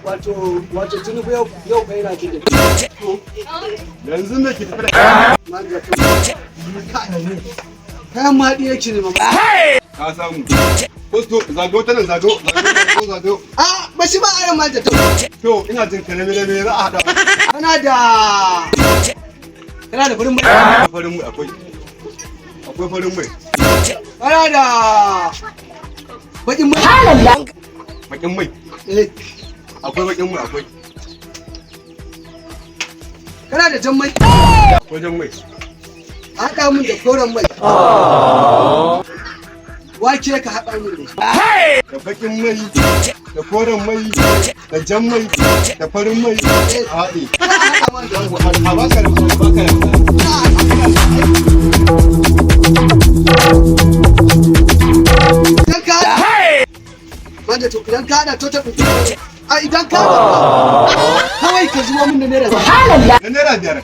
wato tunubu yau kai na ki da. Yanzu ne ki tafi da Manja to. Kayan maɗi yake ne mama. ka samu. Posto zago ta nan zago. A ba shi ba ayan manja to. To ina jin kalame da me za a hada. Kana da farin mai. Farin mai akwai. Akwai farin mai. Kana da baƙin mai. Bakin mai. Akwai bakin mai akwai. Kana da jan mai. Akwai jan mai. Haɗa mun da koren mai. Wake ka haɗa mun da shi. Da bakin mai, da koren mai, da jan mai, da farin mai. A haɗe. A baka da baka da. Idan ka haɗa. Manja to idan ka haɗa to ta fito. A idan ka haɗa. Kawai ka zuwa min da naira. Da naira 5.